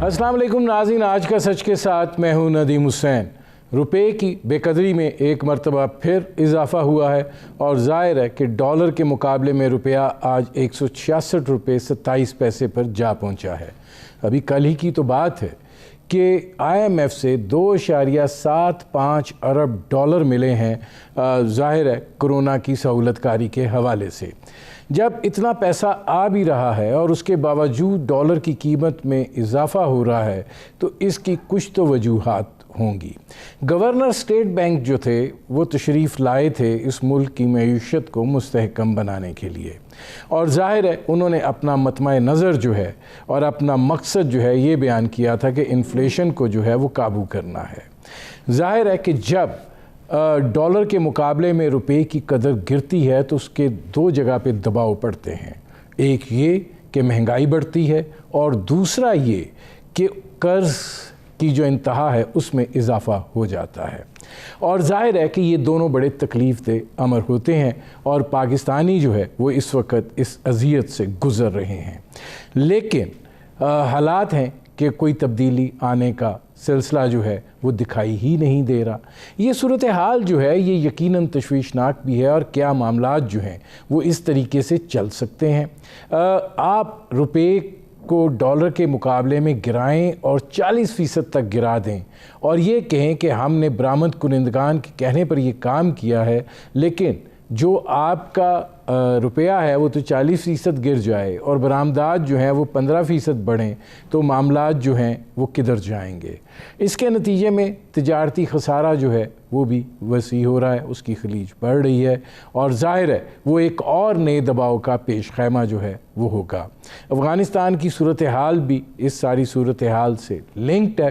अस्सलाम वालेकुम नाज़रीन, आज का सच के साथ मैं हूं नदीम हुसैन। रुपए की बेकदरी में एक मरतबा फिर इजाफ़ा हुआ है और ज़ाहिर है कि डॉलर के मुकाबले में रुपया आज 166 रुपये 27 पैसे पर जा पहुंचा है। अभी कल ही की तो बात है कि IMF से 2.75 अरब डॉलर मिले हैं, ज़ाहिर है कोरोना की सहूलतकारी के हवाले से। जब इतना पैसा आ भी रहा है और उसके बावजूद डॉलर की कीमत में इजाफ़ा हो रहा है तो इसकी कुछ तो वजूहात होंगी। गवर्नर स्टेट बैंक जो थे वो तशरीफ़ लाए थे इस मुल्क की मईशत को मुस्तहकम बनाने के लिए, और ज़ाहिर है उन्होंने अपना मतमा नज़र जो है और अपना मकसद जो है ये बयान किया था कि इन्फ्लेशन को जो है वो काबू करना है। ज़ाहिर है कि जब डॉलर के मुकाबले में रुपए की कदर गिरती है तो उसके दो जगह पे दबाव पड़ते हैं। एक ये कि महंगाई बढ़ती है और दूसरा ये कि कर्ज़ की जो इंतहा है उसमें इजाफ़ा हो जाता है। और ज़ाहिर है कि ये दोनों बड़े तकलीफ़ दे अमर होते हैं और पाकिस्तानी जो है वो इस वक्त इस अज़ियत से गुज़र रहे हैं। लेकिन हालात हैं कि कोई तब्दीली आने का सिलसिला जो है वो दिखाई ही नहीं दे रहा। ये सूरत हाल जो है ये यकीनन तशवीशनाक भी है और क्या मामलात जो हैं वो इस तरीके से चल सकते हैं। आप रुपए को डॉलर के मुकाबले में गिराएं और 40% तक गिरा दें और ये कहें कि हमने बरामद कुनिंदगान के कहने पर ये काम किया है, लेकिन जो आपका रुपया है वो तो 40% गिर जाए और बरामदात जो हैं वो 15% बढ़ें तो मामलात जो हैं वो किधर जाएंगे। इसके नतीजे में तिजारती खसारा जो है वो भी वसी हो रहा है, उसकी खलीज बढ़ रही है और ज़ाहिर है वो एक और नए दबाव का पेश खैमा जो है वो होगा। अफ़गानिस्तान की सूरत हाल भी इस सारी सूरत हाल से लिंक्ड है।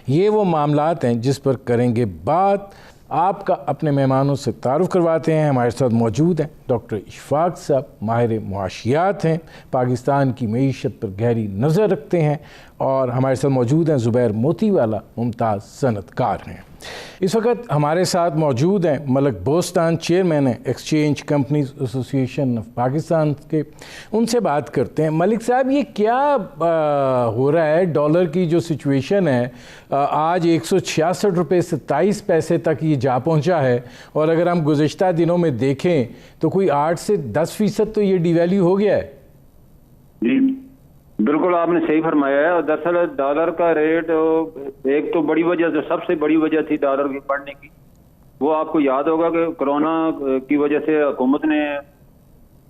ये वो मामलात हैं जिस पर करेंगे बात। आपका अपने मेहमानों से तारुफ़ करवाते हैं। हमारे साथ मौजूद हैं डॉक्टर इशफाक साहब, माहिर मुआशियात हैं, पाकिस्तान की मईशत पर गहरी नज़र रखते हैं, और हमारे साथ मौजूद हैं ज़ुबैर मोतीवाला, मुमताज़ सनतकार हैं। इस वक्त हमारे साथ मौजूद हैं मलिक बोस्तान, चेयरमैन हैं exchange companies association of Pakistan के। उनसे बात करते हैं। मलिक साहब, ये क्या हो रहा है? डॉलर की जो सिचुएशन है आज 166 रुपये 27 पैसे तक ये जा पहुंचा है, और अगर हम गुज़िश्ता दिनों में देखें तो कोई 8 से 10% तो ये डिवैल्यू हो गया है। जी बिल्कुल, आपने सही फरमाया है। और दरअसल डॉलर का रेट, एक तो बड़ी वजह, जो सबसे बड़ी वजह थी डॉलर की बढ़ने की, वो आपको याद होगा कि कोरोना की वजह से हुकूमत ने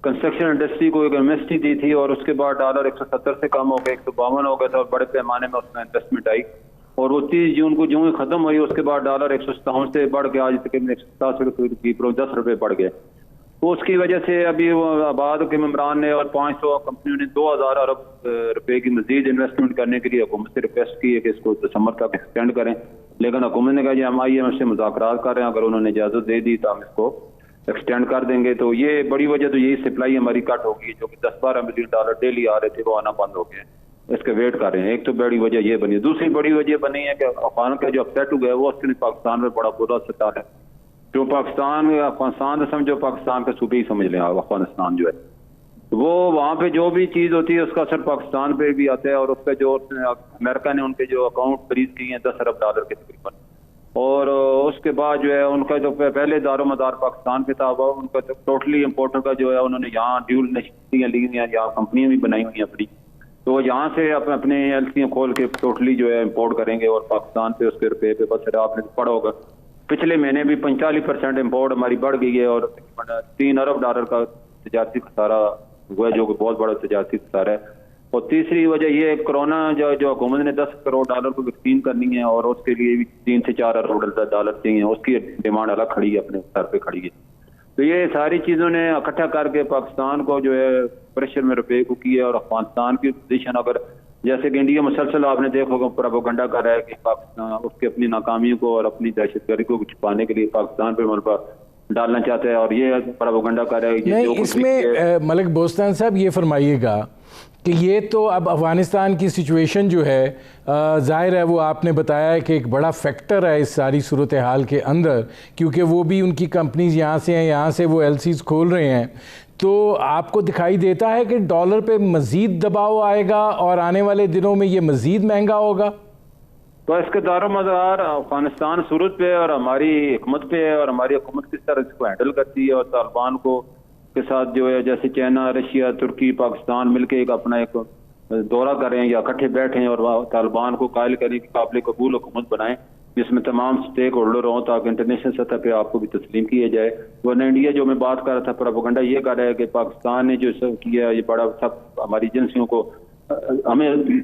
कंस्ट्रक्शन इंडस्ट्री को एक एमएसटी दी थी और उसके बाद डॉलर 170 से कम हो गया, 152 हो गया था और बड़े पैमाने में उसमें इन्वेस्टमेंट आई, और वो 30 जून को जो ही खत्म हुई उसके बाद डॉलर 157 से बढ़ के आज तकरीबन 187 रुपये बढ़ गए। तो उसकी वजह से अभी वो आबाद के मेम्बरान ने और 500 कंपनियों ने 2000 अरब रुपए की मजीद इन्वेस्टमेंट करने के लिए हुकूमत से रिक्वेस्ट की है कि इसको दिसंबर तक एक्सटेंड करें, लेकिन हुकूमत ने कहा जी हम IMF से मुज़ाकरात कर रहे हैं, अगर उन्होंने इजाज़त दे दी तो हम इसको एक्सटेंड कर देंगे। तो ये बड़ी वजह तो यही सप्लाई हमारी कट होगी, जो कि 10-12 मिलियन डॉलर डेली आ रहे थे वो आना बंद हो गए, इसके वेट कर रहे हैं। एक तो बड़ी वजह ये बनी। दूसरी बड़ी वजह बनी है कि अफगान का जो अपसेट हुआ है वो उसके पाकिस्तान में बड़ा बुरा असर है। जो अफगानिस्तान समझो, पाकिस्तान का सूबे ही समझ लें आप, अफगानिस्तान जो है वो वहाँ पे जो भी चीज़ होती है उसका असर पाकिस्तान पे भी आता है, और उसका जो अमेरिका ने उनके जो अकाउंट फ्रीज किए हैं 10 अरब डॉलर के तकरीबन, और उसके बाद जो है उनका जो पहले दारोमदार पाकिस्तान पे था वो उनका तो टोटली इम्पोर्टर का जो है उन्होंने यहाँ ड्यूल नेशनलियाँ ली हुई हैं, यहाँ कंपनियाँ भी बनाई हुई हैं अपनी, तो यहाँ से अपने LCयाँ खोल के टोटली जो है इम्पोर्ट करेंगे और पाकिस्तान पे उसके रुपये पे बस आपने पड़ा होगा। पिछले महीने भी 45% इम्पोर्ट हमारी बढ़ गई है और 3 अरब डॉलर का तजारती खसारा हुआ है, जो कि बहुत बड़ा तजारती खसारा है। और तीसरी वजह ये कोरोना जो हुकूमत ने 10 करोड़ डॉलर को वैक्सीन करनी है और उसके लिए भी 3 से 4 अरब डॉलर चाहिए, उसकी डिमांड अलग खड़ी है, अपने स्तर पे खड़ी है। तो ये सारी चीज़ों ने इकट्ठा करके पाकिस्तान को जो है प्रेशर में रुपये को किया, और अफगानिस्तान की पोजीशन अगर जैसे कि इंडिया मुसलसल आपने देखो प्रोपेगेंडा कर रहा है कि पाकिस्तान उसकी अपनी नाकामियों को और अपनी दहशतगर्दी को छुपाने के लिए पाकिस्तान पे मनफा डालना चाहता है, और ये प्रोपेगेंडा कर रहा है। नहीं, इसमें मलिक बोस्तान साहब ये फरमाइएगा कि ये तो अब अफ़गानिस्तान की सिचुएशन जो है ज़ाहिर है वो आपने बताया है कि एक बड़ा फैक्टर है इस सारी सूरत हाल के अंदर, क्योंकि वो भी उनकी कंपनीज यहाँ से हैं, यहाँ से वो एलसीज खोल रहे हैं। तो आपको दिखाई देता है कि डॉलर पे मज़ीद दबाव आएगा और आने वाले दिनों में ये मज़ीद महंगा होगा? तो इसके दारोमदार अफगानिस्तान सूरत पे और हमारी हुकूमत पे है, और हमारी हुकूमत किस तरह इसको हैंडल करती है, और तालिबान को के साथ जो है जैसे चाइना, रशिया, तुर्की, पाकिस्तान मिलके एक अपना एक दौरा करें या इकट्ठे बैठें और तालिबान को कायल करें कि काबिल कबूल हुकूमत बनाएं जिसमें तमाम स्टेक होल्डर हों, ताकि इंटरनेशनल सतह पे आपको भी तस्लीम किया जाए। वरना इंडिया जो मैं बात कर रहा था, प्रोपेगेंडा ये कर रहा है कि पाकिस्तान ने जो किया ये बड़ा सब हमारी एजेंसियों को हमें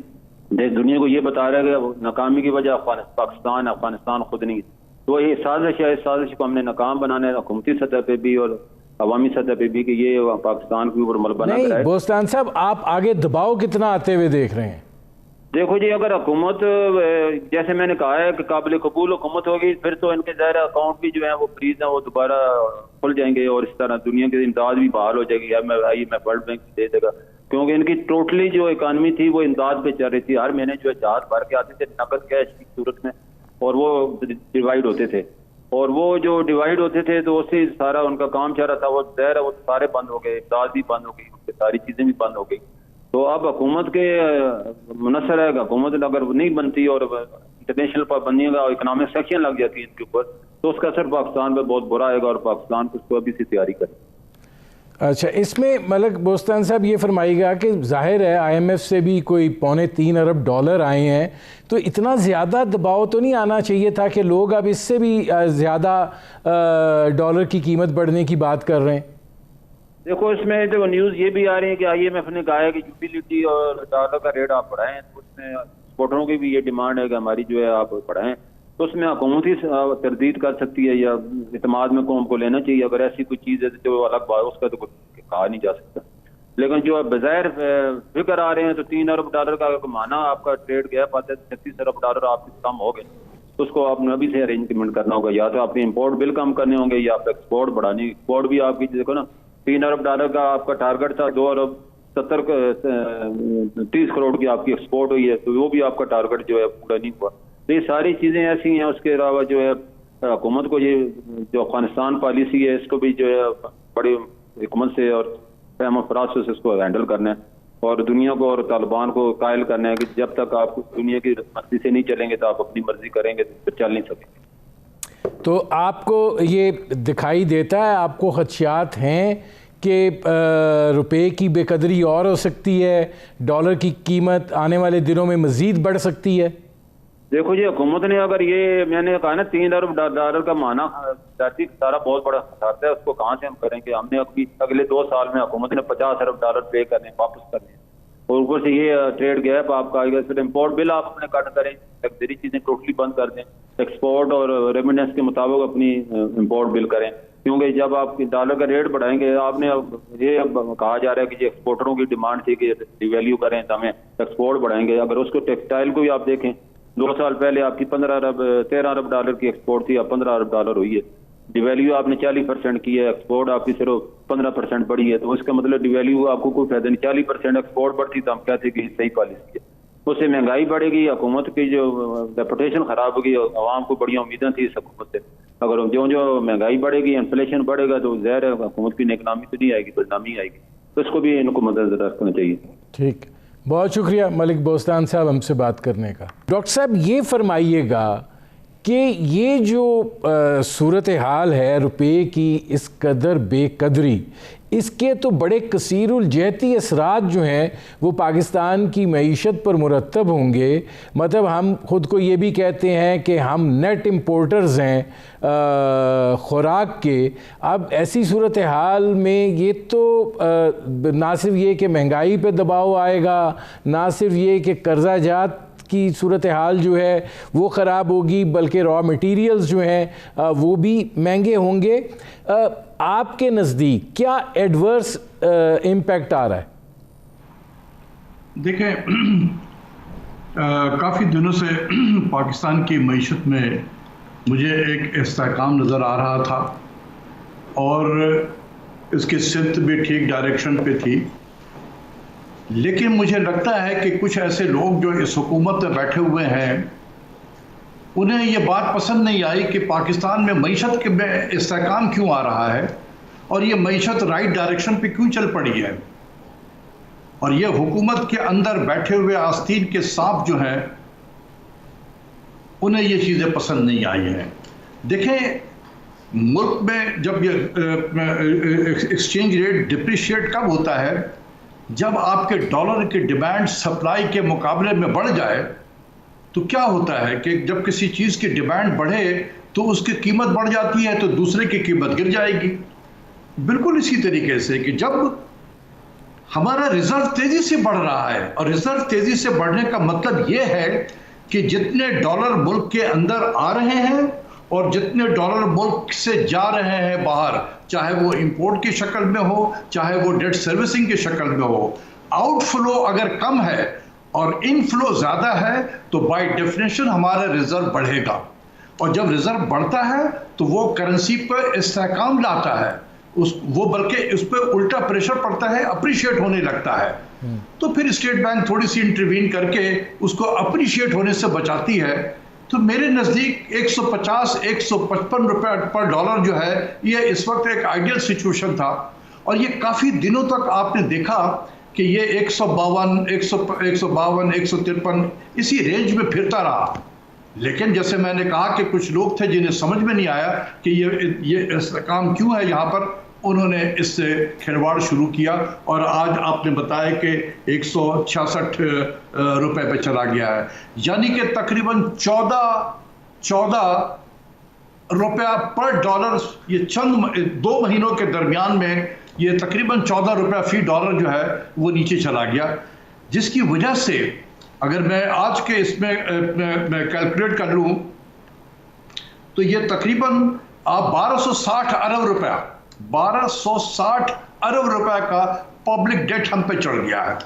दुनिया को ये बता रहा है कि नाकामी की वजह पाकिस्तान अफगानिस्तान खुद नहीं। तो ये साजिश है, इस साजिश को हमने नाकाम बनाना है हुकूमती सतह पे भी और अवामी सतह पे भी, कि ये पाकिस्तान के ऊपर मलबा नहीं। बोस्तान साहब, आप आगे दबाव कितना आते हुए देख रहे हैं? देखो जी, अगर हुकूमत जैसे मैंने कहा है कि काबिल कबूल हुकूमत होगी, फिर तो इनके ज़ाहिर अकाउंट भी जो है वो फ्रीज है वो दोबारा खुल जाएंगे, और इस तरह दुनिया की इमदाद भी बहाल हो जाएगी। IMF वर्ल्ड बैंक दे देगा, क्योंकि इनकी टोटली जो इकानमी थी वो इमदाद पे चल रही थी। हर महीने जो है जहाज भर के आते थे नकद कैश की सूरत में, और वो डिवाइड होते थे, और वो जो डिवाइड होते थे तो उससे सारा उनका काम चल रहा था। वो ज़ाहिर है वो सारे बंद हो गए, इमदाद भी बंद हो गई, सारी चीज़ें भी बंद हो गई। तो अब हुकूमत के मुनसर है, हुकूमत अगर नहीं बनती और इंटरनेशनल पाबंदियों का इकोनॉमिक सेक्शन लग जाती है इनके ऊपर, तो उसका असर पाकिस्तान पर बहुत बुरा आएगा, और पाकिस्तान को उसको अभी से तैयारी करे। अच्छा, इसमें मलिक बोस्तान साहब ये फरमाइएगा कि जाहिर है IMF से भी कोई $3.25 अरब आए हैं, तो इतना ज़्यादा दबाव तो नहीं आना चाहिए था कि लोग अब इससे भी ज़्यादा डॉलर की कीमत बढ़ने की बात कर रहे हैं? देखो, इसमें जो न्यूज़ ये भी आ रही है कि IMF ने कहा है कि यूटिलिटी और डॉलर का रेट आप बढ़ाएं, तो उसमें एक्सपोर्टरों की भी ये डिमांड है कि हमारी जो है आप बढ़ाएं, तो उसमें हुकूमत ही तरदीद कर सकती है या इतमाद में कौम को लेना चाहिए। अगर ऐसी कोई चीज़ है जो अलग बात, उसका तो कहा नहीं जा सकता। लेकिन जो बज़ाहिर फिगर आ रहे हैं तो $3 अरब का माना आपका ट्रेड गैप आता है, $36 अरब आपके कम हो गए, तो उसको आपने अभी से अरेंजमेंट करना होगा। या तो आपके इम्पोर्ट बिल कम करने होंगे या आप एक्सपोर्ट बढ़ाने। एक्सपोर्ट भी आपकी देखो ना, $3 अरब का आपका टारगेट था, $2.30 करोड़ की आपकी एक्सपोर्ट हुई है, तो वो भी आपका टारगेट जो है पूरा नहीं हुआ। तो ये सारी चीज़ें ऐसी हैं। उसके अलावा जो है हुकूमत को ये जो अफगानिस्तान पॉलिसी है इसको भी जो है बड़ी हुकूमत से और फहम फराज से इसको हैंडल करना है, और दुनिया को और तालिबान को कायल करना है कि जब तक आप दुनिया की मर्जी से नहीं चलेंगे तो आप अपनी मर्जी करेंगे तो फिर चल नहीं सकेंगे। तो आपको ये दिखाई देता है, आपको खदशात हैं कि रुपए की बेकदरी और हो सकती है, डॉलर की कीमत आने वाले दिनों में मज़ीद बढ़ सकती है? देखो जी, हुकूमत ने अगर ये मैंने कहा ना $3 अरब का माना जाती सारा बहुत बड़ा खर्चा है, उसको कहाँ से हम करेंगे? हमने अगले 2 साल में हुकूमत ने $50 अरब पे करने वापस करने, और ऊपर से ये ट्रेड गैप आपका आएगा। फिर इम्पोर्ट बिल आप अपने कट करें, लग्जरी चीज़ें टोटली बंद कर दें, एक्सपोर्ट और रेमिटेंस के मुताबिक अपनी इम्पोर्ट बिल करें, क्योंकि जब आप डॉलर का रेट बढ़ाएंगे, आपने ये कहा जा रहा है कि जो एक्सपोर्टरों की डिमांड थी कि डिवैल्यू करें तो हमें एक्सपोर्ट बढ़ाएंगे। अगर उसको टेक्सटाइल को भी आप देखें, 2 साल पहले आपकी $13 अरब की एक्सपोर्ट थी, अब $15 अरब हुई है। डिवैल्यू आपने 40% की है, एक्सपोर्ट आपकी सिर्फ 15% बढ़ी है, तो इसका मतलब डिवैल्यू आपको कोई फायदा नहीं। 40% एक्सपोर्ट बढ़ती तो हम कहते कि सही पॉलिसी है। उससे महंगाई बढ़ेगी, हुकूमत की जो रेपुटेशन खराब होगी, आवाम को बड़ी उम्मीदें थी इस हुकूमत से। अगर जो महंगाई बढ़ेगी, इन्फ्लेशन बढ़ेगा, तो ज़ाहिर है हुकूमत की नेकनामी तो नहीं आएगी, बदनामी आएगी। तो इसको भी इनको मद्देनजर रखना चाहिए। ठीक, बहुत शुक्रिया मलिक बोस्तान साहब हमसे बात करने का। डॉक्टर साहब, ये फरमाइएगा कि ये जो सूरत हाल है रुपए की इस कदर बेकदरी, इसके तो बड़े कसीरुल जहती असरात जो हैं वो पाकिस्तान की मईशत पर मुरतब होंगे। मतलब हम ख़ुद को ये भी कहते हैं कि हम नेट इम्पोर्टर्स हैं खुराक के। अब ऐसी सूरत हाल में ये तो ना सिर्फ ये कि महंगाई पे दबाव आएगा, ना सिर्फ ये कि कर्जा जात की सूरत हाल जो है वो ख़राब होगी, बल्कि रॉ मटेरियल्स जो हैं वो भी महंगे होंगे। आपके नज़दीक क्या एडवर्स इम्पैक्ट आ रहा है? देखें, काफ़ी दिनों से पाकिस्तान की मईशत में मुझे एक इस्तेहकाम नज़र आ रहा था, और इसकी सिमत भी ठीक डायरेक्शन पे थी। लेकिन मुझे लगता है कि कुछ ऐसे लोग जो इस हुकूमत में बैठे हुए हैं, उन्हें ये बात पसंद नहीं आई कि पाकिस्तान में मईशत के में इस्तेहकाम क्यों आ रहा है और ये मईशत राइट डायरेक्शन पे क्यों चल पड़ी है। और ये हुकूमत के अंदर बैठे हुए आस्तीन के सांप जो हैं, उन्हें ये चीज़ें पसंद नहीं आई हैं। देखें, मुल्क में जब ये एक्सचेंज रेट डिप्रिशिएट कब होता है, जब आपके डॉलर की डिमांड सप्लाई के मुकाबले में बढ़ जाए। तो क्या होता है कि जब किसी चीज़ की डिमांड बढ़े तो उसकी कीमत बढ़ जाती है, तो दूसरे की कीमत गिर जाएगी। बिल्कुल इसी तरीके से कि जब हमारा रिजर्व तेजी से बढ़ रहा है, और रिजर्व तेजी से बढ़ने का मतलब यह है कि जितने डॉलर मुल्क के अंदर आ रहे हैं और जितने डॉलर मुल्क से जा रहे हैं बाहर, चाहे वो इंपोर्ट की शक्ल में हो, चाहे वो डेट सर्विसिंग की शक्ल में हो, आउटफ्लो अगर कम है और इनफ्लो ज़्यादा है तो बाय डेफिनेशन हमारा रिजर्व बढ़ेगा। और जब रिजर्व बढ़ता है तो वो करेंसी पर इस्तेहकाम लाता है, वो बल्कि उस पर उल्टा प्रेशर पड़ता है, अप्रिशिएट होने लगता है। तो फिर स्टेट बैंक थोड़ी सी इंटरवीन करके उसको अप्रिशिएट होने से बचाती है। तो मेरे नज़दीक 150-155 रुपए पर डॉलर जो है, ये इस वक्त एक आइडियल सिचुएशन था। और ये काफ़ी दिनों तक आपने देखा कि ये 152, 153 इसी रेंज में फिरता रहा। लेकिन जैसे मैंने कहा कि कुछ लोग थे जिन्हें समझ में नहीं आया कि ये काम क्यों है यहाँ पर, उन्होंने इससे खिलवाड़ शुरू किया और आज आपने बताया कि 166 रुपए पे चला गया है, यानी कि तकरीबन 14 रुपया पर डॉलर। ये चंद 2 महीनों के दरमियान में ये तकरीबन 14 रुपया फी डॉलर जो है वो नीचे चला गया, जिसकी वजह से अगर मैं आज के इसमें मैं कैलकुलेट कर लूँ तो ये तकरीबन आप 1260 अरब रुपए का पब्लिक डेट हम पे चढ़ गया है।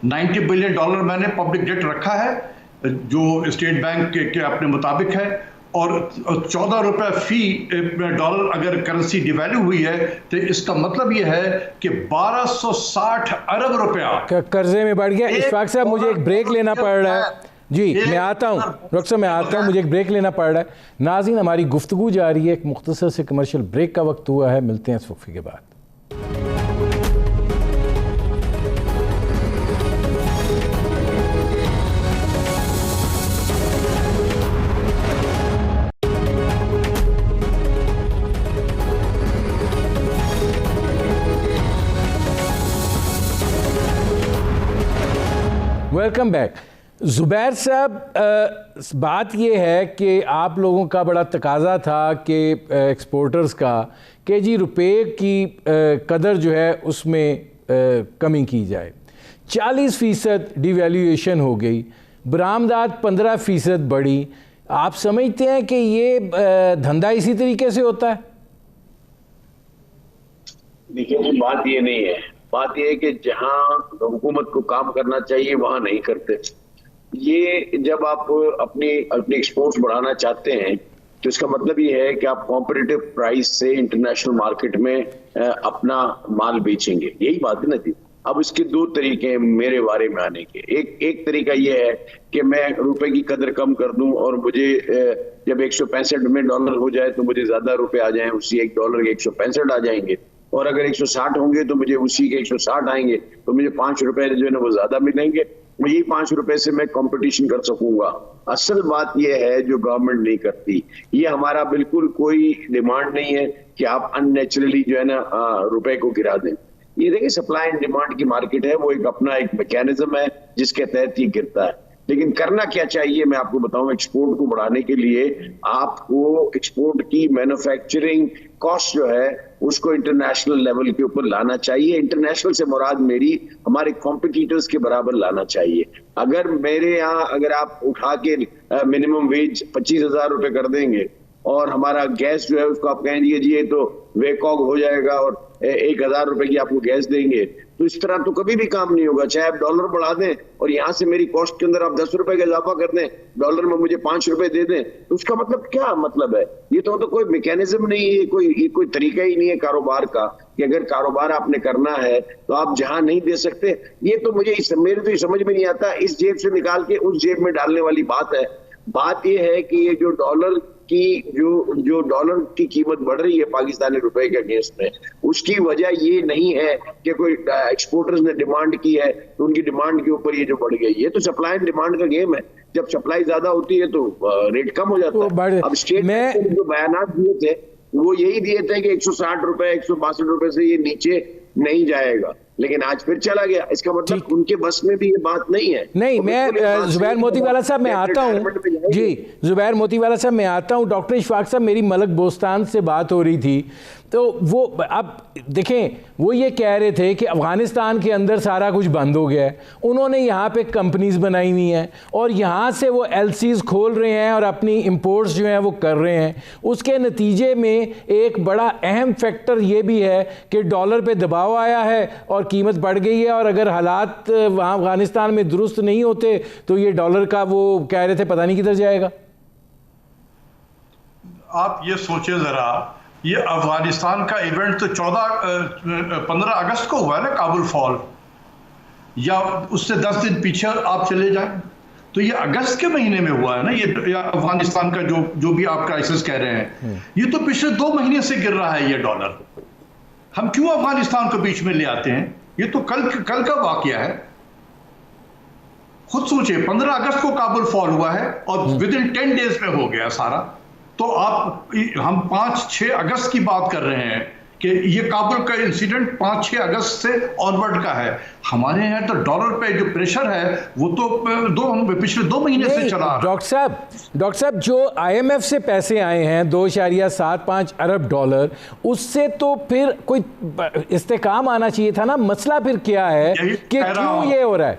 90 बिलियन डॉलर मैंने पब्लिक डेट रखा है जो स्टेट बैंक के अपने मुताबिक है, और 14 रुपए फी डॉलर अगर करेंसी डिवैल्यू हुई है तो इसका मतलब ये है कि 1260 अरब रुपया कर्जे में बढ़ गया। इशफाक साहब, मुझे एक ब्रेक लेना पड़ रहा है जी, मैं आता हूँ डॉक्टर साहब, मैं आता हूँ, मुझे एक ब्रेक लेना पड़ रहा है। नाज़रीन, हमारी गुफ्तगू जारी है, एक मुख्तसर से कमर्शियल ब्रेक का वक्त हुआ है, मिलते हैं इस वक्फे के बाद। Welcome back. ज़ुबैर साहब, बात ये है कि आप लोगों का बड़ा तकाजा था कि एक्सपोर्टर्स का कि जी रुपए की कदर जो है उसमें कमी की जाए। 40% डिवैल्यूएशन हो गई, बरामदात 15% बढ़ी। आप समझते हैं कि ये धंधा इसी तरीके से होता है? देखिए जी, बात ये नहीं है, बात यह है कि जहां हुकूमत को काम करना चाहिए वहां नहीं करते। ये जब आप अपनी एक्सपोर्ट्स बढ़ाना चाहते हैं तो इसका मतलब ये है कि आप कॉम्पिटिटिव प्राइस से इंटरनेशनल मार्केट में अपना माल बेचेंगे, यही बात है ना जी। अब इसके 2 तरीके हैं मेरे बारे में आने के। एक तरीका ये है कि मैं रुपए की कदर कम कर दूं और मुझे जब 165 में डॉलर हो जाए तो मुझे ज्यादा रुपए आ जाएं, उसी $1 के 165 आ जाएंगे, और अगर 160 होंगे तो मुझे उसी के 160 आएंगे, तो मुझे 5 रुपए जो है ना वो ज्यादा मिलेंगे। यही 5 रुपए से मैं कंपटीशन कर सकूंगा। असल बात यह है जो गवर्नमेंट नहीं करती। ये हमारा बिल्कुल कोई डिमांड नहीं है कि आप अननेचुरली जो है ना रुपए को गिरा दें। ये देखिए, सप्लाई एंड डिमांड की मार्केट है, वो एक मैकेनिज्म है जिसके तहत ये गिरता है। लेकिन करना क्या चाहिए मैं आपको बताऊं। एक्सपोर्ट को बढ़ाने के लिए आपको एक्सपोर्ट की मैन्युफैक्चरिंग कॉस्ट जो है उसको इंटरनेशनल लेवल के ऊपर लाना चाहिए। इंटरनेशनल से मुराद मेरी हमारे कॉम्पिटिटर्स के बराबर लाना चाहिए। अगर मेरे यहाँ अगर आप उठा के मिनिमम वेज 25,000 रुपए कर देंगे और हमारा गैस जो है उसको आप कहेंगे जी ये तो वेकॉग हो जाएगा और 1,000 रुपए की आपको गैस देंगे, तो इस तरह तो कभी भी काम नहीं होगा। चाहे आप डॉलर बढ़ा दें और यहाँ से मेरी कॉस्ट के अंदर आप 10 रुपए का इजाफा कर दें, डॉलर में मुझे 5 रुपए दे दें, तो उसका मतलब क्या मतलब है? ये तो कोई मैकेनिज्म नहीं है, कोई तरीका ही नहीं है कारोबार का कि अगर कारोबार आपने करना है तो आप जहां नहीं दे सकते। ये तो मेरे तो ये समझ में नहीं आता, इस जेब से निकाल के उस जेब में डालने वाली बात है। बात यह है कि ये जो डॉलर की कीमत बढ़ रही है पाकिस्तानी रुपए के अगेंस्ट में, उसकी वजह ये नहीं है कि कोई एक्सपोर्टर्स ने डिमांड की है तो उनकी डिमांड के ऊपर ये जो बढ़ गई। ये तो सप्लाई एंड डिमांड का गेम है। जब सप्लाई ज्यादा होती है तो रेट कम हो जाता है। अब स्टेट ने जो बयानात दिए थे वो यही दिए थे कि 160 रुपए 162 रुपए से ये नीचे नहीं जाएगा, लेकिन आज फिर चला गया। इसका मतलब उनके बस में भी ये बात नहीं है। नहीं, मैं जुबैर मोतीवाला साहब मैं आता हूँ जी, जुबैर मोतीवाला साहब मैं आता हूँ। डॉक्टर इशफाक साहब, मेरी मलक बोस्तान से बात हो रही थी तो वो अब देखें, वो ये कह रहे थे कि अफ़गानिस्तान के अंदर सारा कुछ बंद हो गया है, उन्होंने यहाँ पे कंपनीज बनाई हुई हैं और यहाँ से वो एलसीज खोल रहे हैं और अपनी इंपोर्ट्स जो हैं वो कर रहे हैं। उसके नतीजे में एक बड़ा अहम फैक्टर ये भी है कि डॉलर पे दबाव आया है और कीमत बढ़ गई है, और अगर हालात वहाँ अफ़गानिस्तान में दुरुस्त नहीं होते तो ये डॉलर का, वो कह रहे थे, पता नहीं किधर जाएगा। आप ये सोचे ज़रा, ये अफगानिस्तान का इवेंट तो 15 अगस्त को हुआ है ना, काबुल फॉल, या उससे 10 दिन पीछे आप चले जाएं तो ये अगस्त के महीने में हुआ है ना। ये अफगानिस्तान का जो भी आप क्राइसिस कह रहे हैं, ये तो पिछले 2 महीने से गिर रहा है ये डॉलर। हम क्यों अफगानिस्तान को बीच में ले आते हैं? ये तो कल का वाकया है। खुद सोचिए, 15 अगस्त को काबुल फॉल हुआ है और विद इन 10 डेज में हो गया सारा। तो हम 5-6 अगस्त की बात कर रहे हैं कि ये काबुल का इंसिडेंट 5-6 अगस्त से ऑनवर्ड का है। हमारे यहाँ तो डॉलर पे जो प्रेशर है वो तो पिछले 2 महीने से चला रहा है। डॉक्टर साहब, जो IMF से पैसे आए हैं 2.75 अरब डॉलर, उससे तो फिर कोई इस्तेकाम आना चाहिए था ना। मसला फिर क्या है कि क्यों ये हो रहा है?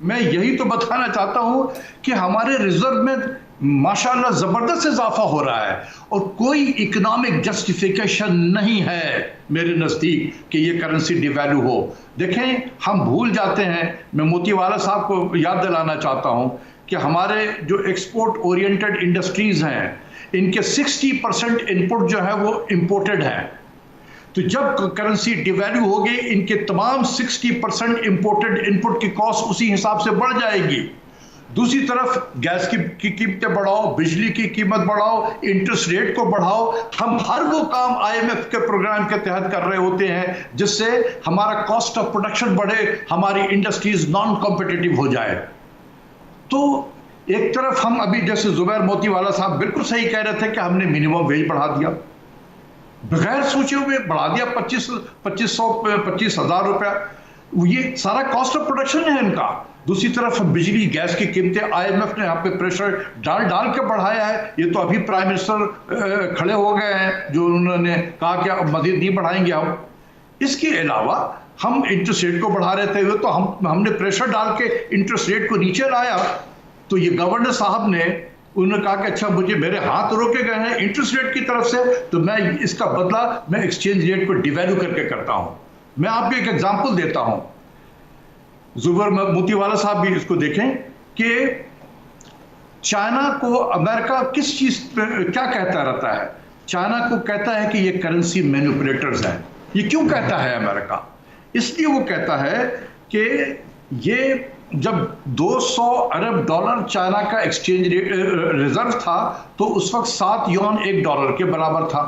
मैं यही तो बताना चाहता हूं कि हमारे रिजर्व में माशाल्लाह जबरदस्त इजाफा हो रहा है और कोई इकोनॉमिक जस्टिफिकेशन नहीं है मेरे नज़दीक कि ये करेंसी डिवैल्यू हो। देखें, हम भूल जाते हैं, मैं मोतीवाला साहब को याद दिलाना चाहता हूं कि हमारे जो एक्सपोर्ट ओरिएंटेड इंडस्ट्रीज हैं, इनके 60% इनपुट जो है वो इंपोर्टेड है। तो जब करेंसी डिवैल्यू होगी, इनके तमाम 60% इंपोर्टेड इनपुट की कॉस्ट उसी हिसाब से बढ़ जाएगी। दूसरी तरफ गैस की कीमतें बढ़ाओ, बिजली की कीमत बढ़ाओ, इंटरेस्ट रेट को बढ़ाओ। हम हर वो काम IMF के प्रोग्राम के तहत कर रहे होते हैं जिससे हमारा कॉस्ट ऑफ प्रोडक्शन बढ़े, हमारी इंडस्ट्रीज नॉन कॉम्पिटिटिव हो जाए। तो एक तरफ हम अभी, जैसे जुबैर मोतीवाला साहब बिल्कुल सही कह रहे थे कि हमने मिनिमम वेज बढ़ा दिया, बगैर सोचे हुए बढ़ा दिया 25,000 रुपया। ये सारा कॉस्ट ऑफ प्रोडक्शन है इनका। दूसरी तरफ बिजली गैस की कीमतें IMF ने यहाँ पे प्रेशर डाल के बढ़ाया है। ये तो अभी प्राइम मिनिस्टर खड़े हो गए हैं जो उन्होंने कहा कि अब मजीद नहीं बढ़ाएंगे हम। इसके अलावा हम इंटरेस्ट रेट को बढ़ा रहे थे, तो हमने प्रेशर डाल के इंटरेस्ट रेट को नीचे लाया। तो ये गवर्नर साहब ने उन्होंने कहा कि अच्छा, मुझे मेरे हाथ रोके गए हैं इंटरेस्ट रेट की तरफ से, तो मैं इसका बदला मैं एक्सचेंज रेट को डिवैल्यू करके करता हूं। मैं आपको एक एग्जांपल देता हूं, जुबैर मोतीवाला साहब भी इसको देखें कि चाइना को अमेरिका किस चीज क्या कहता रहता है। चाइना को कहता है कि ये करेंसी मैनिपुलेटर्स हैं। ये क्यों कहता है अमेरिका? इसलिए वो कहता है कि ये जब 200 अरब डॉलर चाइना का एक्सचेंज रेट रिजर्व था तो उस वक्त 7 युआन 1 डॉलर के बराबर था।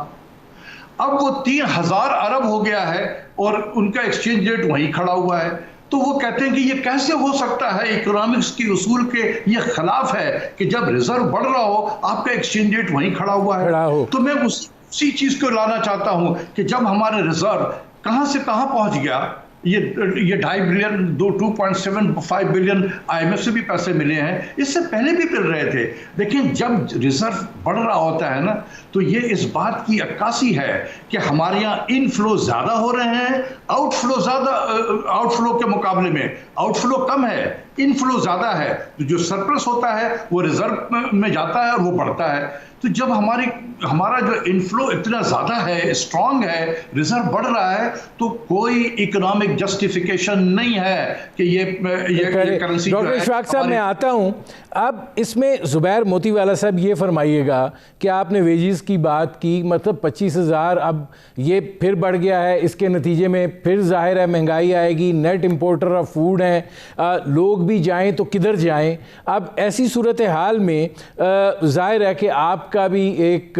अब वो 3000 अरब हो गया है और उनका एक्सचेंज रेट वहीं खड़ा हुआ है। तो वो कहते हैं कि ये कैसे हो सकता है, इकोनॉमिक्स की उसूल के ये खिलाफ है कि जब रिजर्व बढ़ रहा हो आपका एक्सचेंज रेट वहीं खड़ा हुआ है। तो मैं उसी चीज को लाना चाहता हूं कि जब हमारे रिजर्व कहां से कहां पहुंच गया, ये 2.5 बिलियन 2.75 बिलियन IMF से भी पैसे मिले हैं, इससे पहले भी मिल रहे थे। लेकिन जब रिजर्व बढ़ रहा होता है ना, तो ये इस बात की अक्कासी है कि हमारे यहाँ इनफ्लो ज्यादा हो रहे हैं, आउटफ्लो के मुकाबले में आउटफ्लो कम है। इनफ्लो ज़्यादा है तो जो सरप्लस होता है वो रिजर्व में जाता है और वो बढ़ता है। तो जब हमारा जो इनफ्लो इतना ज़्यादा है, स्ट्रांग है, रिजर्व बढ़ रहा है, तो कोई इकोनॉमिक जस्टिफिकेशन नहीं है कि ये करेंसी। डॉक्टर इशफाक साहब, मैं आता हूं अब इसमें। जुबैर मोतीवाला साहब, ये फरमाइएगा कि आपने वेजेस की बात की, मतलब 25,000 अब ये फिर बढ़ गया है, इसके नतीजे में फिर जाहिर है महंगाई आएगी, नेट इंपोर्टर ऑफ फूड हैं, लोग भी जाएं तो किधर जाएं। अब ऐसी सूरत हाल में जाहिर है कि आपका भी एक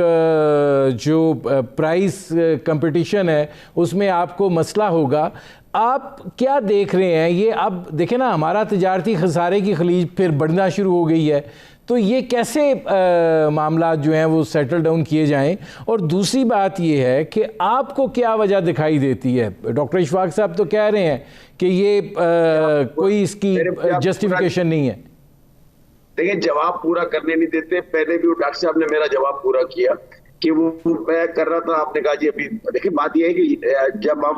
जो प्राइस कंपटीशन है उसमें आपको मसला होगा। आप क्या देख रहे हैं ये? अब देखें ना, हमारा तिजारती खसारे की खलीज फिर बढ़ना शुरू हो गई है, तो ये कैसे मामला जो हैं वो सेटल डाउन किए जाएं? और दूसरी बात ये है कि आपको क्या वजह दिखाई देती है? डॉक्टर इशफाक साहब तो कह रहे हैं कि ये कोई इसकी जस्टिफिकेशन नहीं है। देखिए, जवाब पूरा करने नहीं देते। पहले भी डॉक्टर साहब ने मेरा जवाब पूरा किया कि वो मैं कर रहा था, आपने कहा जी अभी। देखिए, बात यह है कि जब हम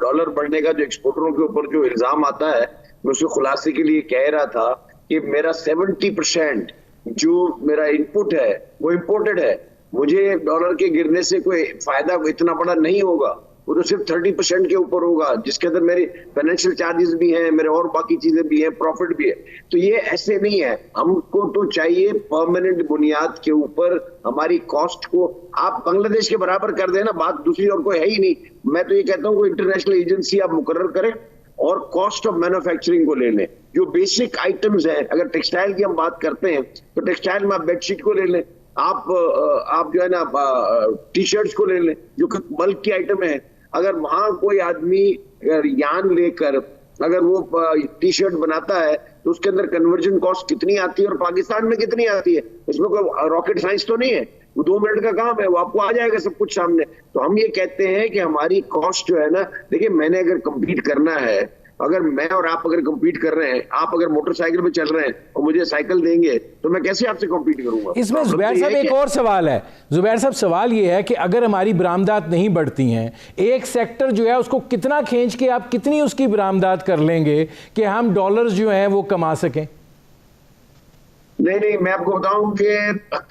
डॉलर बढ़ने का जो एक्सपोर्टरों के ऊपर जो इल्जाम आता है, मैं उसके खुलासे के लिए कह रहा था कि मेरा 70% जो मेरा इनपुट है वो इम्पोर्टेड है। मुझे डॉलर के गिरने से कोई फायदा इतना बड़ा नहीं होगा, वो तो सिर्फ 30% के ऊपर होगा, जिसके अंदर मेरी फाइनेंशियल चार्जेस भी हैं, मेरे और बाकी चीजें भी हैं, प्रॉफिट भी है। तो ये ऐसे नहीं है। हमको तो चाहिए परमानेंट बुनियाद के ऊपर हमारी कॉस्ट को आप बांग्लादेश के बराबर कर देना, बात दूसरी और कोई है ही नहीं। मैं तो ये कहता हूँ कोई इंटरनेशनल एजेंसी आप मुकर्रर करें और कॉस्ट ऑफ मैन्युफैक्चरिंग को ले लें। जो बेसिक आइटम्स हैं, अगर टेक्सटाइल की हम बात करते हैं तो टेक्सटाइल में आप बेडशीट को ले लें, आप जो है ना टी शर्ट्स को ले लें, जो बल्क की आइटम है। अगर वहां कोई आदमी यान लेकर अगर वो टी शर्ट बनाता है तो उसके अंदर कन्वर्जन कॉस्ट कितनी आती है और पाकिस्तान में कितनी आती है? इसमें कोई रॉकेट साइंस तो नहीं है, वो 2 मिनट का काम है, वो आपको आ जाएगा सब कुछ सामने। तो हम ये कहते हैं कि हमारी कॉस्ट जो है ना, देखिए मैंने अगर कम्पीट करना है, अगर मैं और आप अगर कम्पीट कर रहे हैं, आप अगर मोटरसाइकिल पे चल रहे हैं और मुझे साइकिल देंगे तो मैं कैसे आपसे कम्पीट करूंगा? इसमें जुबैर साहब एक और सवाल है। जुबैर साहब, सवाल ये है कि अगर हमारी बरामदात नहीं बढ़ती हैं, एक सेक्टर जो है उसको कितना खींच के आप कितनी उसकी बरामदात कर लेंगे कि हम डॉलर्स जो हैं वो कमा सकें? नहीं, मैं आपको बताऊं कि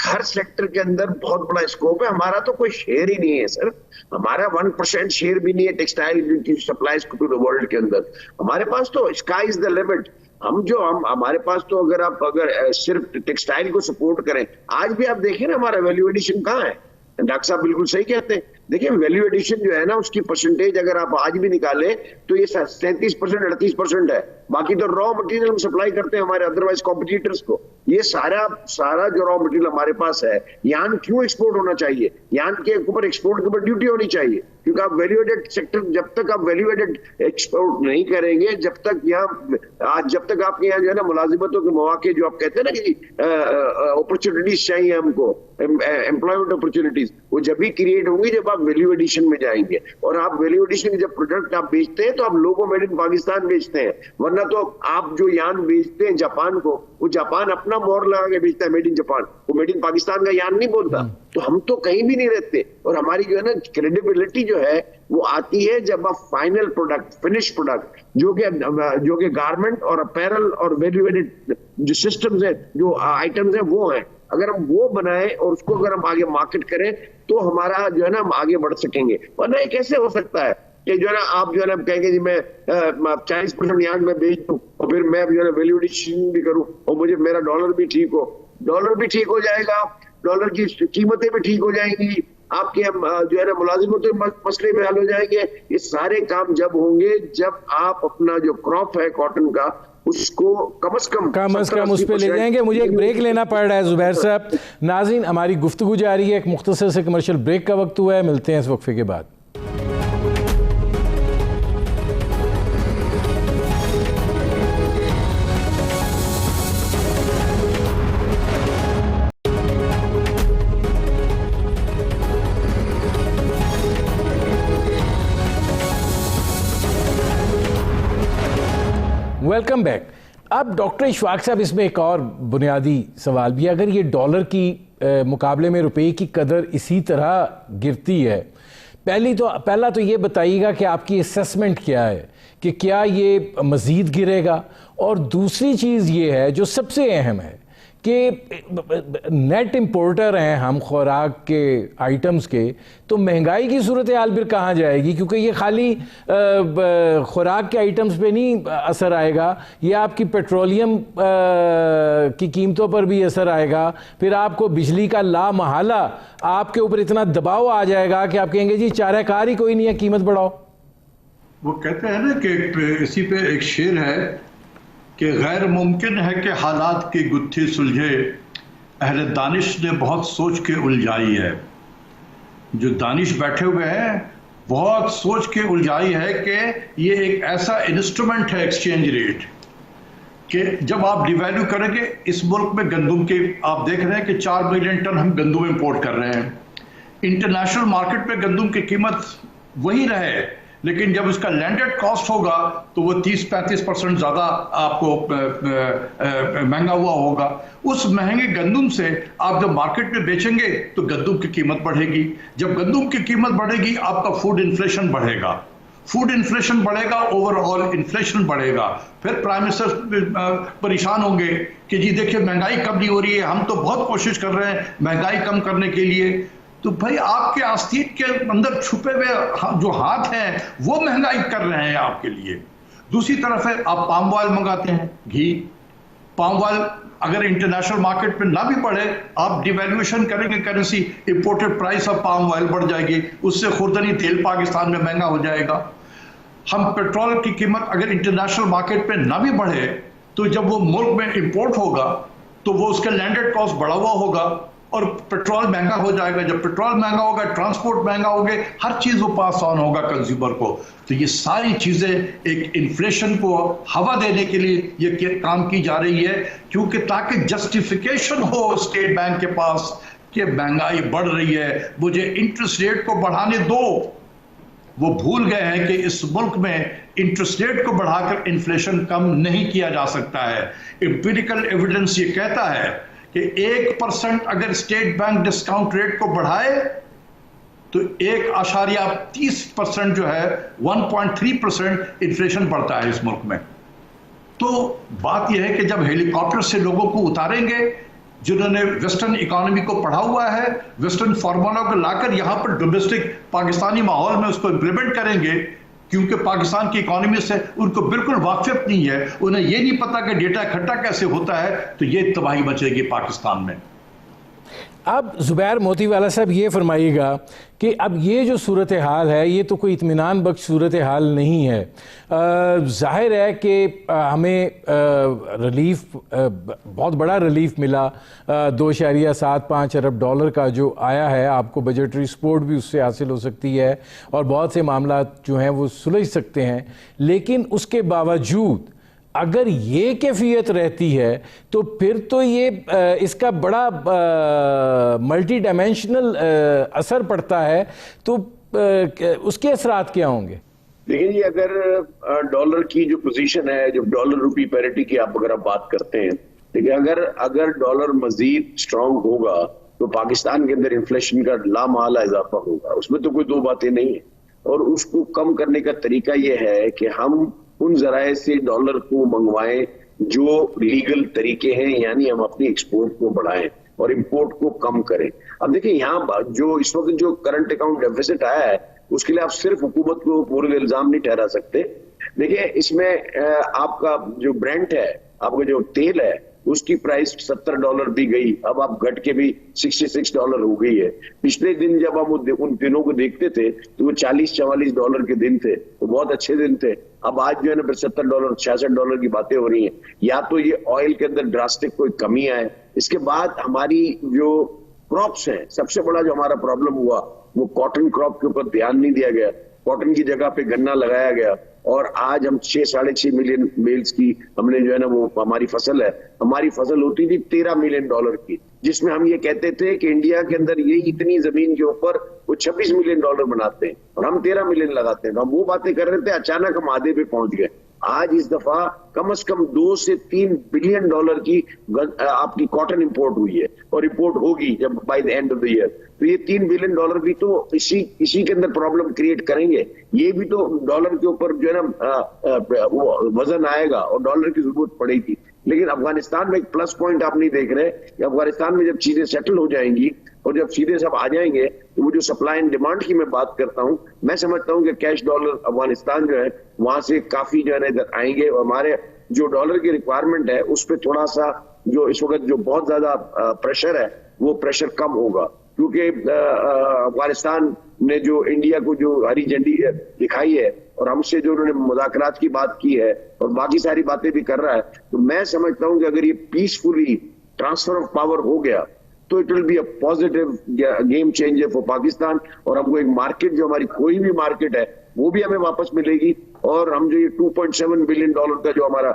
हर सेक्टर के अंदर बहुत बड़ा स्कोप है। हमारा तो कोई शेयर ही नहीं है सर, हमारा 1% शेयर भी नहीं है टेक्सटाइल की सप्लाईज टू द वर्ल्ड के अंदर। हमारे पास तो स्काई इज द लिमिट। हमारे पास तो अगर सिर्फ टेक्सटाइल को सपोर्ट करें, आज भी आप देखिए ना हमारा वैल्यू एडिशन कहाँ है। डॉक्टर साहब बिल्कुल सही कहते हैं। देखिए, वैल्यू एडिशन जो है ना, उसकी परसेंटेज अगर आप आज भी निकालें तो ये 37% 38% है। बाकी तो रॉ मटेरियल हम सप्लाई करते हैं हमारे अदरवाइज कॉम्पिटिटर्स को। ये सारा जो रॉ मटेरियल हमारे पास है, यान क्यों एक्सपोर्ट होना चाहिए? यान के ऊपर एक्सपोर्ट के ऊपर ड्यूटी होनी चाहिए, क्योंकि आप वैल्यू एडेड सेक्टर, जब तक आप वैल्यू एडेड एक्सपोर्ट नहीं करेंगे, जब तक आपके यहाँ जो है ना मुलाजिमतों के मौके, जो आप कहते हैं ना कि अपॉर्चुनिटीज चाहिए हमको, एम्प्लॉयमेंट अपॉर्चुनिटीज, वो जब भी क्रिएट होंगी जब आप वैल्यू एडिशन में जाएंगे। और आप वैल्यू एडिशन के जब प्रोडक्ट आप बेचते हैं तो आप लोगो मेड इन पाकिस्तान बेचते हैं, वरना तो आप जो यान बेचते हैं जापान को, वो जापान अपना मोहर लगा के बेचता है मेड इन जापान, वो मेड इन पाकिस्तान का यान नहीं बोलता। तो हम तो कहीं भी नहीं रहते। और हमारी जो है ना क्रेडिबिलिटी जो है वो आती है जब आप फाइनल प्रोडक्ट, फिनिश प्रोडक्ट, जो कि गारमेंट और अपैरल और वैल्यू एडेड जो सिस्टम्स है, जो आइटम्स है, वो है। अगर हम वो बनाएं और उसको अगर हम आगे मार्केट करें तो हमारा जो है ना हम आगे बढ़ सकेंगे। वरना ये कैसे हो सकता है कि जो है ना आप जो है ना कहेंगे जी मैं 40% यहाँ में बेच दूं और फिर मैं जो है ना वैल्यू एडिशन भी करूं और मुझे मेरा डॉलर भी ठीक हो जाएगा, डॉलर की कीमतें भी ठीक हो जाएंगी, आपके जो है ना मुलाजिमों के मसले में हल हो जाएंगे। ये सारे काम जब होंगे जब आप अपना जो क्रॉप है कॉटन का उसको कम से कम उस पे ले जाएंगे। मुझे एक ब्रेक लेना पड़ रहा है जुबैर साहब। नाज़रीन, हमारी गुफ्तगू जारी है, एक मुख्तसर से कमर्शियल ब्रेक का वक्त हुआ है, मिलते हैं इस वक्फे के बाद। Welcome back. अब डॉक्टर इशफाक साहब, इसमें एक और बुनियादी सवाल भी है। अगर ये डॉलर की मुकाबले में रुपए की कदर इसी तरह गिरती है पहला तो ये बताइएगा कि आपकी असेसमेंट क्या है कि क्या ये मज़ीद गिरेगा, और दूसरी चीज़ ये है जो सबसे अहम है कि नेट इंपोर्टर हैं हम खुराक के आइटम्स के, तो महंगाई की सूरत हाल फिर कहाँ जाएगी? क्योंकि ये खाली खुराक के आइटम्स पे नहीं असर आएगा, ये आपकी पेट्रोलियम की कीमतों पर भी असर आएगा। फिर आपको बिजली का लामहला आपके ऊपर इतना दबाव आ जाएगा कि आप कहेंगे जी चाराकार ही कोई नहीं है, कीमत बढ़ाओ। वो कहते हैं ना कि इसी पे एक शेर है कि गैर मुमकिन है कि हालात की गुत्थी सुलझे, अहले दानिश ने बहुत सोच के उलझाई है। जो दानिश बैठे हुए हैं बहुत सोच के उलझाई है कि ये एक ऐसा इंस्ट्रूमेंट है एक्सचेंज रेट कि जब आप डिवैल्यू करेंगे, इस मुल्क में गंदम के आप देख रहे हैं कि 4 मिलियन टन हम गंदम इंपोर्ट कर रहे हैं। इंटरनेशनल मार्केट पे गंदम की कीमत वही रहे, लेकिन जब इसका लैंडेड कॉस्ट होगा तो वो 30-35% ज़्यादा आपको महंगा हुआ होगा। उस महंगे गंदम से आप जब मार्केट में बेचेंगे तो गंदम की कीमत बढ़ेगी। जब गंदम की कीमत बढ़ेगी आपका फूड इन्फ्लेशन बढ़ेगा। फूड इन्फ्लेशन बढ़ेगा, ओवरऑल इन्फ्लेशन बढ़ेगा। फिर प्राइम मिनिस्टर परेशान होंगे कि जी देखिए महंगाई कम नहीं हो रही है, हम तो बहुत कोशिश कर रहे हैं महंगाई कम करने के लिए। तो भाई आपके आस्तीन के अंदर छुपे हुए जो हाथ हैं वो महंगाई कर रहे हैं आपके लिए। दूसरी तरफ है आप पाम ऑयल मंगाते हैं, घी, पाम ऑयल अगर इंटरनेशनल मार्केट में ना भी बढ़े, आप डिवैल्यूएशन करेंगे currency, imported price of palm oil बढ़ जाएगी, उससे खुर्दनी तेल पाकिस्तान में महंगा हो जाएगा। हम पेट्रोल की कीमत अगर इंटरनेशनल मार्केट में ना भी बढ़े तो जब वो मुल्क में इंपोर्ट होगा तो वो उसका लैंडेड कॉस्ट बढ़ा हुआ होगा और पेट्रोल महंगा हो जाएगा। जब पेट्रोल महंगा होगा, ट्रांसपोर्ट महंगा होगा, हर चीज वो पास ऑन होगा कंज्यूमर को। तो ये सारी चीजें एक इन्फ्लेशन को हवा देने के लिए ये काम की जा रही है, क्योंकि ताकि जस्टिफिकेशन हो स्टेट बैंक के पास कि महंगाई बढ़ रही है, मुझे इंटरेस्ट रेट को बढ़ाने दो। वो भूल गए हैं कि इस मुल्क में इंटरेस्ट रेट को बढ़ाकर इन्फ्लेशन कम नहीं किया जा सकता है। एम्पिरिकल एविडेंस ये कहता है कि 1% अगर स्टेट बैंक डिस्काउंट रेट को बढ़ाए तो 1.30% जो है 1.3% इन्फ्लेशन बढ़ता है इस मुल्क में। तो बात यह है कि जब हेलीकॉप्टर से लोगों को उतारेंगे जिन्होंने वेस्टर्न इकोनॉमी को पढ़ा हुआ है, वेस्टर्न फार्मूला को लाकर यहां पर डोमेस्टिक पाकिस्तानी माहौल में उसको इंप्लीमेंट करेंगे, क्योंकि पाकिस्तान की इकोनॉमी से उनको बिल्कुल वाकिफ नहीं है, उन्हें ये नहीं पता कि डेटा इकट्ठा कैसे होता है, तो ये तबाही मचेगी पाकिस्तान में। अब ज़ुबैर मोतीवाला साहब ये फरमाइएगा कि अब ये जो सूरत हाल है ये तो कोई इत्मीनान बख्श सूरत हाल नहीं है। ज़ाहिर है कि हमें रिलीफ, बहुत बड़ा रिलीफ मिला, 2.75 अरब डॉलर का जो आया है, आपको बजटरी सपोर्ट भी उससे हासिल हो सकती है और बहुत से मामला जो हैं वो सुलझ सकते हैं। लेकिन उसके बावजूद अगर ये कैफियत रहती है तो फिर तो ये इसका बड़ा मल्टी डायमेंशनल असर पड़ता है, तो उसके असरात क्या होंगे? देखिए जी, अगर डॉलर की जो पोजीशन है, जो डॉलर रुपी पैरिटी की आप अगर बात करते हैं, देखिए अगर डॉलर मजीद स्ट्रांग होगा तो पाकिस्तान के अंदर इन्फ्लेशन का लामहला इजाफा होगा, उसमें तो कोई दो बातें नहीं है। और उसको कम करने का तरीका यह है कि हम उन जराए से डॉलर को मंगवाएं जो लीगल तरीके हैं, यानी हम अपनी एक्सपोर्ट को बढ़ाएं और इंपोर्ट को कम करें। अब देखिए यहाँ जो इस वक्त जो करंट अकाउंट डेफिसिट आया है उसके लिए आप सिर्फ हुकूमत को पूरे इल्जाम नहीं ठहरा सकते। देखिए इसमें आपका जो ब्रेंट है, आपका जो तेल है, उसकी प्राइस $70 भी गई, अब आप घट के भी $66 हो गई है। पिछले दिन जब हम उन दिनों को देखते थे तो वो $40-44 के दिन थे, तो बहुत अच्छे दिन थे। अब आज जो है ना $70 $66 की बातें हो रही हैं। या तो ये ऑयल के अंदर ड्रास्टिक कोई कमी आए, इसके बाद हमारी जो क्रॉप्स हैं, सबसे बड़ा जो हमारा प्रॉब्लम हुआ वो कॉटन क्रॉप के ऊपर ध्यान नहीं दिया गया, कॉटन की जगह पे गन्ना लगाया गया और आज हम 6-6.5 मिलियन बेल्स की हमने जो है ना वो हमारी फसल है, हमारी फसल होती थी $13 मिलियन की, जिसमें हम ये कहते थे कि इंडिया के अंदर ये इतनी जमीन के ऊपर वो $26 मिलियन बनाते हैं और हम $13 मिलियन लगाते हैं। तो हम वो बातें कर रहे थे, अचानक हम आधे पे पहुंच गए। आज इस दफा कम से कम 2 से 3 बिलियन डॉलर की आपकी कॉटन इंपोर्ट हुई है और इंपोर्ट होगी जब by the end of the year. तो ये 3 बिलियन डॉलर भी तो इसी के अंदर प्रॉब्लम क्रिएट करेंगे। ये भी तो डॉलर के ऊपर जो है ना वजन आएगा और डॉलर की जरूरत पड़ेगी। लेकिन अफगानिस्तान में एक प्लस पॉइंट आप नहीं देख रहे कि अफगानिस्तान में जब चीजें सेटल हो जाएंगी और जब सीधे सब आ जाएंगे तो वो जो सप्लाई एंड डिमांड की मैं बात करता हूं, मैं समझता हूं कि कैश डॉलर अफगानिस्तान जो है वहां से काफी जो है इधर आएंगे और हमारे जो डॉलर की रिक्वायरमेंट है उस पर थोड़ा सा जो इस वक्त जो बहुत ज्यादा प्रेशर है वो प्रेशर कम होगा। क्योंकि अफगानिस्तान ने जो इंडिया को जो हरी झंडी दिखाई है और हमसे जो उन्होंने मुज़ाकरात की बात की है और बाकी सारी बातें भी कर रहा है, तो मैं समझता हूं कि अगर ये पीसफुली ट्रांसफर ऑफ पावर हो गया तो it will be a positive game changer for Pakistan और हमको एक मार्केट जो हमारी कोई भी मार्केट है वो भी हमें वापस मिलेगी और हम जो ये 2.7 बिलियन डॉलर का जो हमारा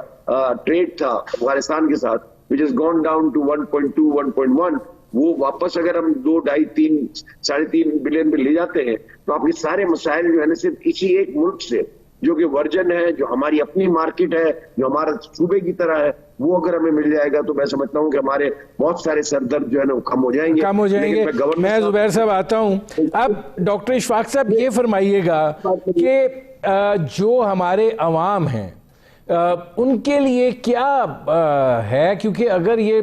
ट्रेड था अफगानिस्तान के साथ which is gone down to 1.2 1.1 वो वापस अगर हम 2, 2.5, 3, 3.5 बिलियन में ले जाते हैं तो आपके सारे मसाइल जो है ना सिर्फ इसी एक मुल्क से जो कि वर्जन है, जो हमारी अपनी मार्केट है, जो हमारा सूबे की तरह है, वो अगर हमें मिल जाएगा तो मैं समझता हूं कि हमारे बहुत सारे सरदर्द जो है ना वो कम हो जाएंगे। मैं जुबैर साहब आता हूं। अब डॉक्टर इशफाक साहब ये फरमाइएगा कि जो हमारे अवाम हैं उनके लिए क्या है, क्योंकि अगर ये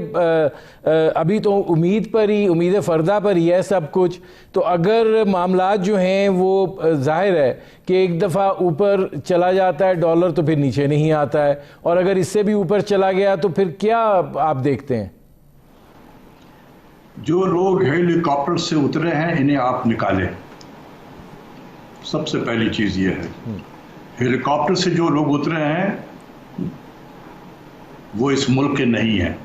अभी तो उम्मीद फ़र्दा पर ही है सब कुछ, तो अगर मामलात जो हैं वो जाहिर है कि एक दफ़ा ऊपर चला जाता है डॉलर तो फिर नीचे नहीं आता है, और अगर इससे भी ऊपर चला गया तो फिर क्या आप देखते हैं? जो लोग हेलीकॉप्टर से उतरे हैं इन्हें आप निकालें, सबसे पहली चीज़ ये है। हेलीकॉप्टर से जो लोग उतरे हैं वो इस मुल्क के नहीं है।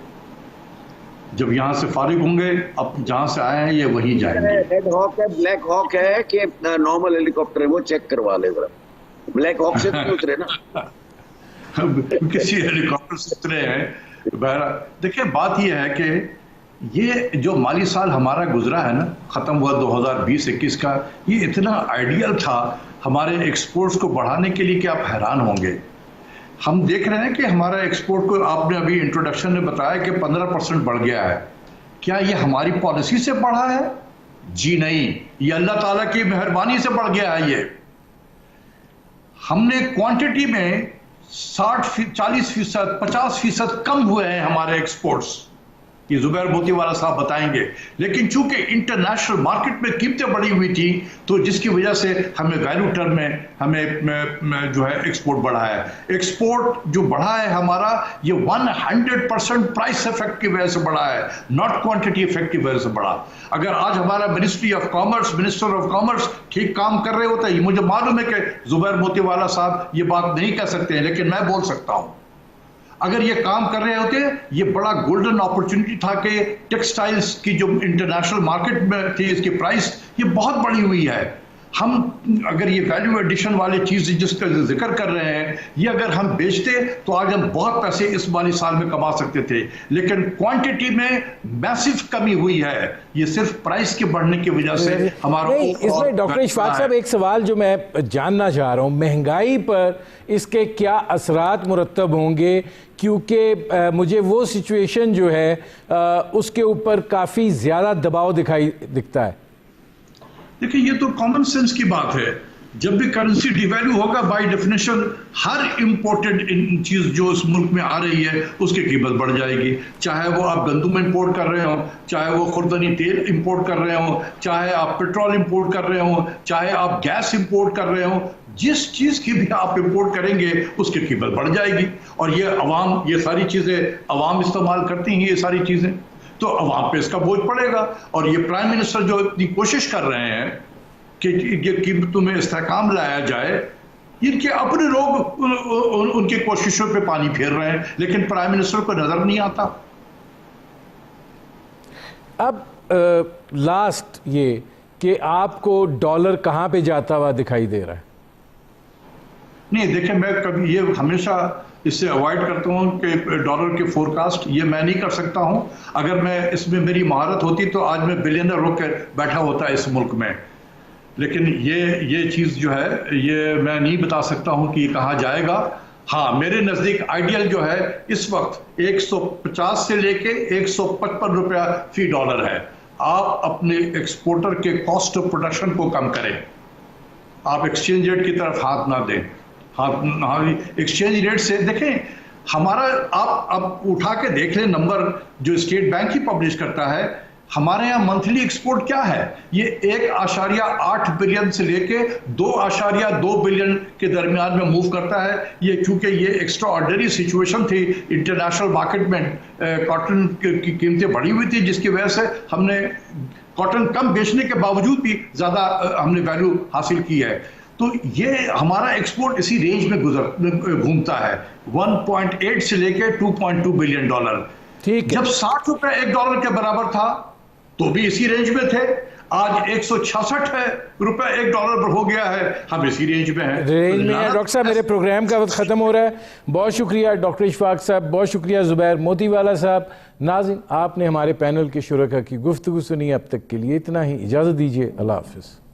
जब यहाँ से फारिग होंगे, अब जहाँ से आए हैं ये वहीं जाएंगे। रेड हॉक है, ब्लैक हॉक है कि नॉर्मल हेलीकॉप्टर है, वो चेक करवा ले जरा। ब्लैक हॉक से तो उतरे ना किसी हेलीकॉप्टर से उतरे हैं। बहरहाल देखिए, बात ये है कि ये जो माली साल हमारा गुजरा है ना, ख़त्म हुआ 2020-21 का, ये इतना आइडियल था हमारे एक्सपोर्ट्स को बढ़ाने के लिए कि आप हैरान होंगे। हम देख रहे हैं कि हमारा एक्सपोर्ट को, आपने अभी इंट्रोडक्शन में बताया कि 15% बढ़ गया है। क्या ये हमारी पॉलिसी से बढ़ा है? जी नहीं, ये अल्लाह ताला की मेहरबानी से बढ़ गया है। ये हमने क्वांटिटी में 40% 50% कम हुए हैं हमारे एक्सपोर्ट्स, ये जुबैर मोतीवाला साहब बताएंगे। लेकिन चूंकि इंटरनेशनल मार्केट में कीमतें बढ़ी हुई थी तो जिसकी वजह से हमें वैल्यू टर्म में हमें जो है एक्सपोर्ट बढ़ा है। एक्सपोर्ट जो बढ़ा है हमारा, ये 100% प्राइस इफेक्ट की वजह से बढ़ा है, नॉट क्वांटिटी इफेक्ट की वजह से बढ़ा। अगर आज हमारा मिनिस्टर ऑफ कॉमर्स ठीक काम कर रहे होता है, मुझे मालूम है कि जुबैर मोतीवाला साहब ये बात नहीं कह सकते हैं, लेकिन मैं बोल सकता हूं, अगर ये काम कर रहे होते, ये बड़ा गोल्डन अपॉर्चुनिटी था कि टेक्सटाइल्स की जो इंटरनेशनल मार्केट में थी, इसकी प्राइस ये बहुत बढ़ी हुई है। हम अगर ये वैल्यू एडिशन वाली चीज़ जिसका जिक्र कर रहे हैं, ये अगर हम बेचते तो आज हम बहुत पैसे इस वाली साल में कमा सकते थे। लेकिन क्वांटिटी में मैसिव कमी हुई है, ये सिर्फ प्राइस के बढ़ने की वजह से हमारा। इसमें डॉक्टर इशफाक साहब एक सवाल जो मैं जानना चाह रहा हूँ, महंगाई पर इसके क्या असरात मुरतब होंगे? क्योंकि मुझे वो सिचुएशन जो है उसके ऊपर काफ़ी ज़्यादा दबाव दिखता है। देखिए, ये तो कॉमन सेंस की बात है। जब भी करेंसी डिवैल्यू होगा, बाय डेफिनेशन हर इंपोर्टेड चीज़ जो इस मुल्क में आ रही है उसकी कीमत बढ़ जाएगी। चाहे वो आप गंदम इंपोर्ट कर रहे हो, चाहे वो खुर्दनी तेल इंपोर्ट कर रहे हो, चाहे आप पेट्रोल इंपोर्ट कर रहे हो, चाहे आप गैस इंपोर्ट कर रहे हो, जिस चीज़ की भी आप इंपोर्ट करेंगे उसकी कीमत बढ़ जाएगी। और ये अवाम, ये सारी चीज़ें अवाम इस्तेमाल करती हैं, ये सारी चीज़ें, तो अवाम पे इसका बोझ पड़ेगा। और ये प्राइम मिनिस्टर जो इतनी कोशिश कर रहे हैं कि ये कीमतों में इस्तेहकाम लाया जाए, इनके अपने लोग उनकी कोशिशों पे पानी फेर रहे हैं, लेकिन प्राइम मिनिस्टर को नजर नहीं आता। अब लास्ट ये कि आपको डॉलर कहाँ पे जाता हुआ दिखाई दे रहा है? नहीं, देखिए, मैं कभी ये हमेशा इससे अवॉइड करता हूँ कि डॉलर के फोरकास्ट ये मैं नहीं कर सकता हूँ। अगर मैं इसमें मेरी महारत होती तो आज मैं बिलियनर होकर बैठा होता इस मुल्क में। लेकिन ये चीज़ जो है ये मैं नहीं बता सकता हूँ कि ये कहाँ जाएगा। हाँ, मेरे नजदीक आइडियल जो है इस वक्त 150 से लेके 155 रुपया फी डॉलर है। आप अपने एक्सपोर्टर के कॉस्ट ऑफ प्रोडक्शन को कम करें, आप एक्सचेंज रेट की तरफ हाथ ना दें। हाँ, एक्सचेंज रेट से देखें हमारा, आप अब उठा के देख लें नंबर जो स्टेट बैंक ही पब्लिश करता है। हमारे यहाँ मंथली एक्सपोर्ट क्या है, ये 1.8 बिलियन से लेके 2.2 बिलियन के दरमियान में मूव करता है। ये चूंकि ये एक्स्ट्रा ऑर्डिनरी सिचुएशन थी, इंटरनेशनल मार्केट में कॉटन की कीमतें बढ़ी हुई थी, जिसकी वजह से हमने कॉटन कम बेचने के बावजूद भी ज़्यादा हमने वैल्यू हासिल की है। तो ये हमारा एक्सपोर्ट इसी रेंज में घूमता है, 1.8 से लेके 2.2 बिलियन डॉलर। ठीक है। जब 60 रुपए $1 के बराबर था तो भी इसी रेंज में थे। आज 166 रुपए $1 पर हो गया है, हम इसी रेंज में हैं। रेंज में है। डॉक्टर साहब, मेरे प्रोग्राम का वक्त ख़त्म हो रहा है। बहुत शुक्रिया डॉक्टर इशफाक साहब, बहुत शुक्रिया ज़ुबैर मोतीवाला साहब। नाज़रीन, आपने हमारे पैनल के शुरका की गुफ्तगू सुनी। अब तक के लिए इतना ही, इजाज़त दीजिए। अल्लाह हाफ़िज़।